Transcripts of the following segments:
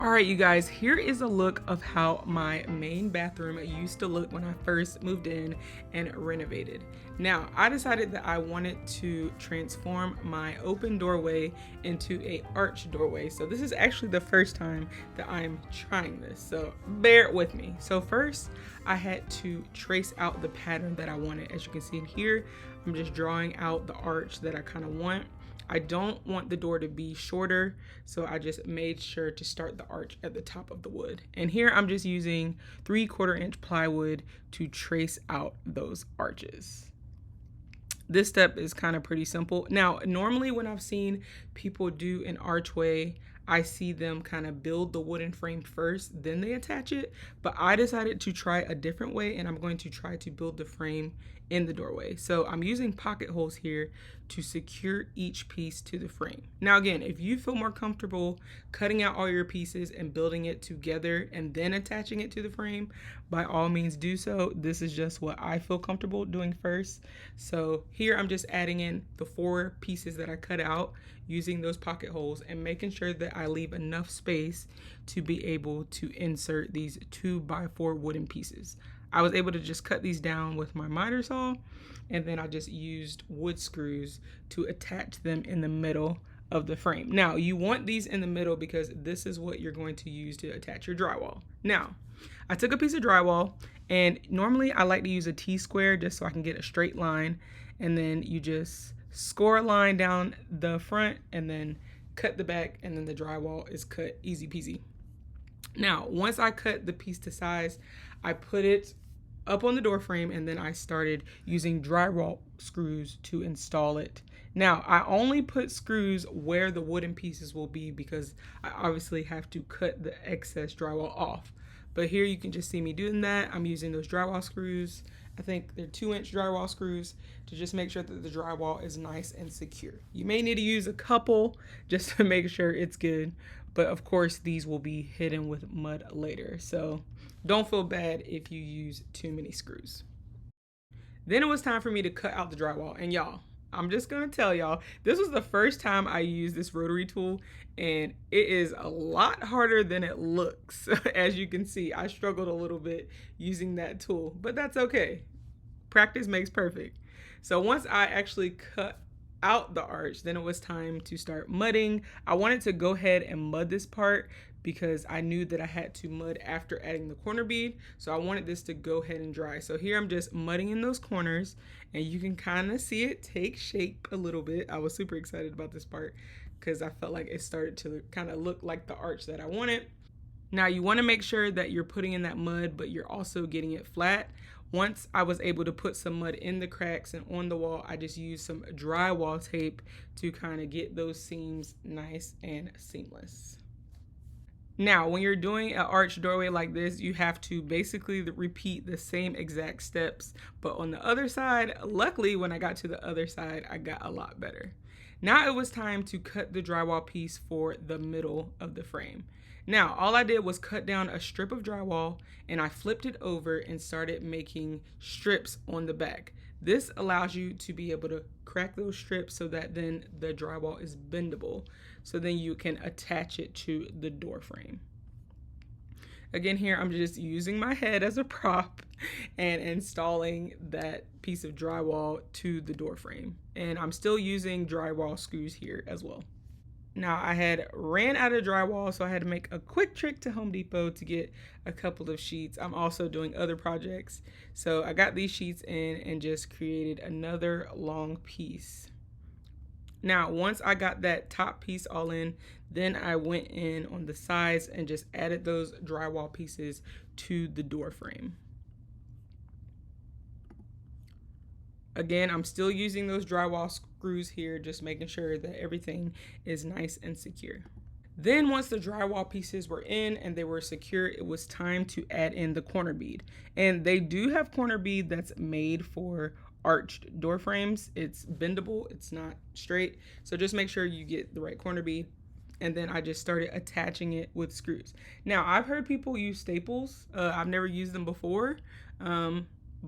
All right, you guys, here is a look of how my main bathroom used to look when I first moved in and renovated. Now, I decided that I wanted to transform my open doorway into a arch doorway. So this is actually the first time that I'm trying this. So bear with me. So first, I had to trace out the pattern that I wanted. As you can see in here, I'm just drawing out the arch that I kind of want. I don't want the door to be shorter, so I just made sure to start the arch at the top of the wood. And here I'm just using 3/4 inch plywood to trace out those arches. This step is kind of pretty simple. Now, normally when I've seen people do an archway, I see them kind of build the wooden frame first, then they attach it. But I decided to try a different way, and I'm going to try to build the frame in the doorway. So I'm using pocket holes here to secure each piece to the frame. Now again, if you feel more comfortable cutting out all your pieces and building it together and then attaching it to the frame, by all means do so. This is just what I feel comfortable doing first. So here I'm just adding in the 4 pieces that I cut out using those pocket holes and making sure that I leave enough space to be able to insert these 2x4 wooden pieces. I was able to just cut these down with my miter saw, and then I just used wood screws to attach them in the middle of the frame. Now, you want these in the middle because this is what you're going to use to attach your drywall. Now, I took a piece of drywall, and normally I like to use a T-square just so I can get a straight line, and then you just score a line down the front and then cut the back, and then the drywall is cut easy peasy. Now, once I cut the piece to size, I put it up on the door frame, and then I started using drywall screws to install it. Now, I only put screws where the wooden pieces will be because I obviously have to cut the excess drywall off. But here you can just see me doing that. I'm using those drywall screws. I think they're 2-inch drywall screws to just make sure that the drywall is nice and secure. You may need to use a couple just to make sure it's good. But of course, these will be hidden with mud later. So don't feel bad if you use too many screws. Then it was time for me to cut out the drywall. And y'all, I'm just gonna tell y'all, this was the first time I used this rotary tool, and it is a lot harder than it looks. As you can see, I struggled a little bit using that tool, but that's okay. Practice makes perfect. So once I actually cut out the arch, then it was time to start mudding. I wanted to go ahead and mud this part because I knew that I had to mud after adding the corner bead. So I wanted this to go ahead and dry. So here I'm just mudding in those corners, and you can kind of see it take shape a little bit. I was super excited about this part because I felt like it started to kind of look like the arch that I wanted. Now you want to make sure that you're putting in that mud, but you're also getting it flat. Once I was able to put some mud in the cracks and on the wall, I just used some drywall tape to kind of get those seams nice and seamless. Now, when you're doing an arch doorway like this, you have to basically repeat the same exact steps, but on the other side, luckily when I got to the other side, I got a lot better. Now it was time to cut the drywall piece for the middle of the frame. Now, all I did was cut down a strip of drywall, and I flipped it over and started making strips on the back. This allows you to be able to crack those strips so that then the drywall is bendable. So then you can attach it to the door frame. Again, here I'm just using my head as a prop and installing that piece of drywall to the door frame. And I'm still using drywall screws here as well. Now I had ran out of drywall, so I had to make a quick trip to Home Depot to get a couple of sheets. I'm also doing other projects. So I got these sheets in and just created another long piece. Now, once I got that top piece all in, then I went in on the sides and just added those drywall pieces to the door frame. Again, I'm still using those drywall screws here, just making sure that everything is nice and secure. Then once the drywall pieces were in and they were secure, it was time to add in the corner bead. And they do have corner bead that's made for arched door frames. It's bendable, it's not straight. So just make sure you get the right corner bead. And then I just started attaching it with screws. Now, I've heard people use staples. I've never used them before.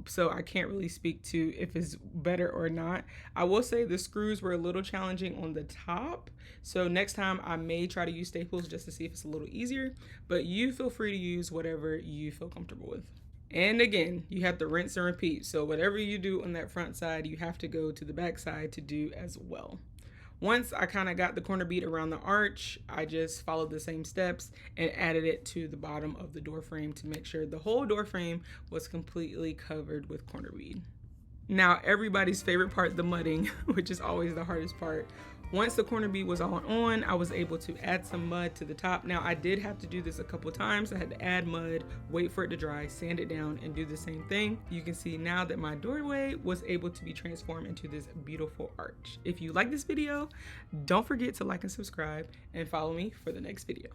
so I can't really speak to if it's better or not. I will say the screws were a little challenging on the top, so next time I may try to use staples just to see if it's a little easier, but you feel free to use whatever you feel comfortable with. And again, you have to rinse and repeat, so whatever you do on that front side, you have to go to the back side to do as well. Once I kind of got the corner bead around the arch, I just followed the same steps and added it to the bottom of the door frame to make sure the whole door frame was completely covered with corner bead. Now, everybody's favorite part, the mudding, which is always the hardest part. Once the corner bead was all on, I was able to add some mud to the top. Now, I did have to do this a couple times. I had to add mud, wait for it to dry, sand it down, and do the same thing. You can see now that my doorway was able to be transformed into this beautiful arch. If you like this video, don't forget to like and subscribe and follow me for the next video.